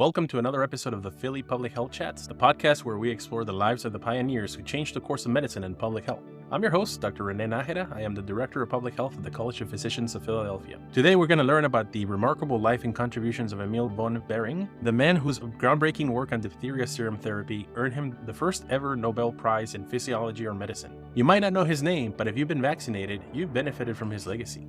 Welcome to another episode of the Philly Public Health Chats, the podcast where we explore the lives of the pioneers who changed the course of medicine and public health. I'm your host, Dr. René Najera. I am the Director of Public Health at the College of Physicians of Philadelphia. Today, we're going to learn about the remarkable life and contributions of Emil von Behring, the man whose groundbreaking work on diphtheria serum therapy earned him the first ever Nobel Prize in Physiology or Medicine. You might not know his name, but if you've been vaccinated, you've benefited from his legacy.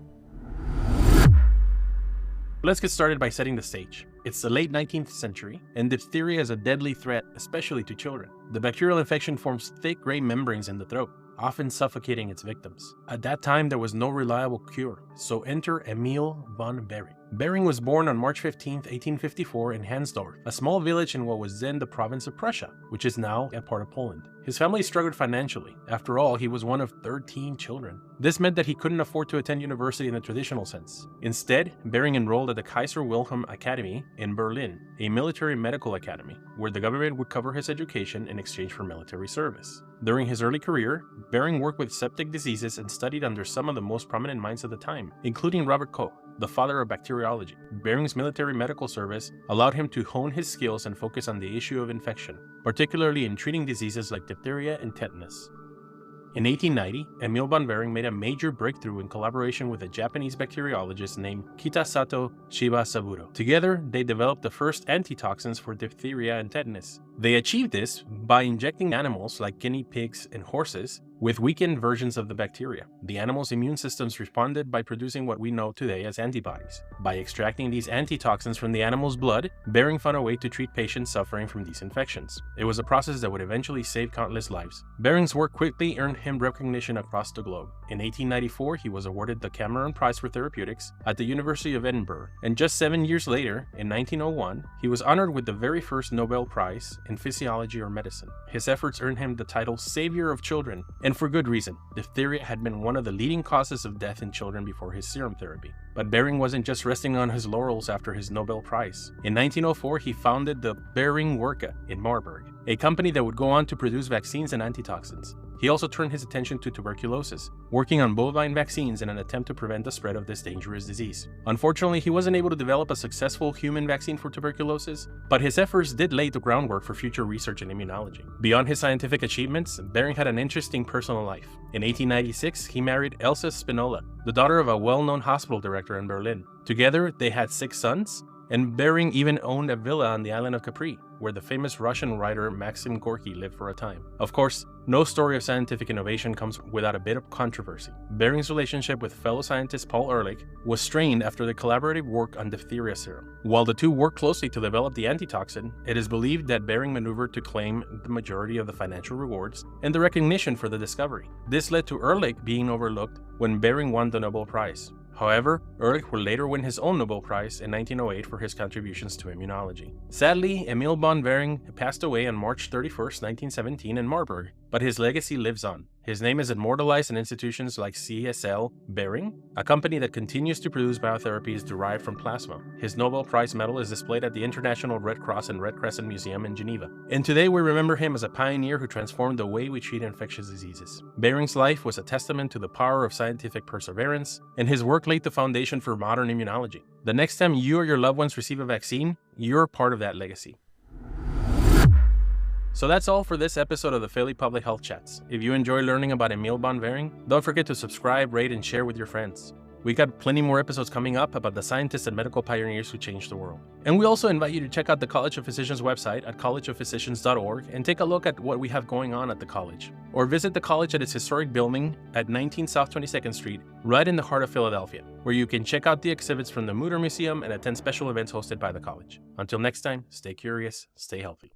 Let's get started by setting the stage. It's the late 19th century, and diphtheria is a deadly threat, especially to children. The bacterial infection forms thick gray membranes in the throat, often suffocating its victims. At that time, there was no reliable cure, so enter Emil von Behring. Behring was born on March 15, 1854 in Hansdorf, a small village in what was then the province of Prussia, which is now a part of Poland. His family struggled financially. After all, he was one of 13 children. This meant that he couldn't afford to attend university in the traditional sense. Instead, Behring enrolled at the Kaiser Wilhelm Academy in Berlin, a military medical academy, where the government would cover his education in exchange for military service. During his early career, Behring worked with septic diseases and studied under some of the most prominent minds of the time, including Robert Koch, the father of bacteriology. Behring's military medical service allowed him to hone his skills and focus on the issue of infection, particularly in treating diseases like diphtheria and tetanus. In 1890, Emil von Behring made a major breakthrough in collaboration with a Japanese bacteriologist named Kitasato Shibasaburo. Together, they developed the first antitoxins for diphtheria and tetanus. They achieved this by injecting animals like guinea pigs and horses with weakened versions of the bacteria. The animals' immune systems responded by producing what we know today as antibodies. By extracting these antitoxins from the animal's blood, Behring found a way to treat patients suffering from these infections. It was a process that would eventually save countless lives. Behring's work quickly earned him recognition across the globe. In 1894, he was awarded the Cameron Prize for Therapeutics at the University of Edinburgh, and just 7 years later, in 1901, he was honored with the very first Nobel Prize in Physiology or Medicine. His efforts earned him the title Savior of Children, and for good reason. Diphtheria had been one of the leading causes of death in children before his serum therapy. But Behring wasn't just resting on his laurels after his Nobel Prize. In 1904, he founded the Behringwerke in Marburg, a company that would go on to produce vaccines and antitoxins. He also turned his attention to tuberculosis, working on bovine vaccines in an attempt to prevent the spread of this dangerous disease. Unfortunately, he wasn't able to develop a successful human vaccine for tuberculosis, but his efforts did lay the groundwork for future research in immunology. Beyond his scientific achievements, Behring had an interesting personal life. In 1896, he married Elsa Spinola, the daughter of a well-known hospital director in Berlin. Together, they had 6 sons, and Behring even owned a villa on the island of Capri, where the famous Russian writer Maxim Gorky lived for a time. Of course, no story of scientific innovation comes without a bit of controversy. Behring's relationship with fellow scientist Paul Ehrlich was strained after the collaborative work on diphtheria serum. While the two worked closely to develop the antitoxin, it is believed that Behring maneuvered to claim the majority of the financial rewards and the recognition for the discovery. This led to Ehrlich being overlooked when Behring won the Nobel Prize. However, Ehrlich would later win his own Nobel Prize in 1908 for his contributions to immunology. Sadly, Emil von Behring passed away on March 31, 1917 in Marburg, but his legacy lives on. His name is immortalized in institutions like CSL Behring, a company that continues to produce biotherapies derived from plasma. His Nobel Prize medal is displayed at the International Red Cross and Red Crescent Museum in Geneva. And today we remember him as a pioneer who transformed the way we treat infectious diseases. Behring's life was a testament to the power of scientific perseverance, and his work laid the foundation for modern immunology. The next time you or your loved ones receive a vaccine, you're part of that legacy. So that's all for this episode of the Philly Public Health Chats. If you enjoy learning about Emil von Behring, don't forget to subscribe, rate, and share with your friends. We got plenty more episodes coming up about the scientists and medical pioneers who changed the world. And we also invite you to check out the College of Physicians website at collegeofphysicians.org and take a look at what we have going on at the college. Or visit the college at its historic building at 19 South 22nd Street, right in the heart of Philadelphia, where you can check out the exhibits from the Mutter Museum and attend special events hosted by the college. Until next time, stay curious, stay healthy.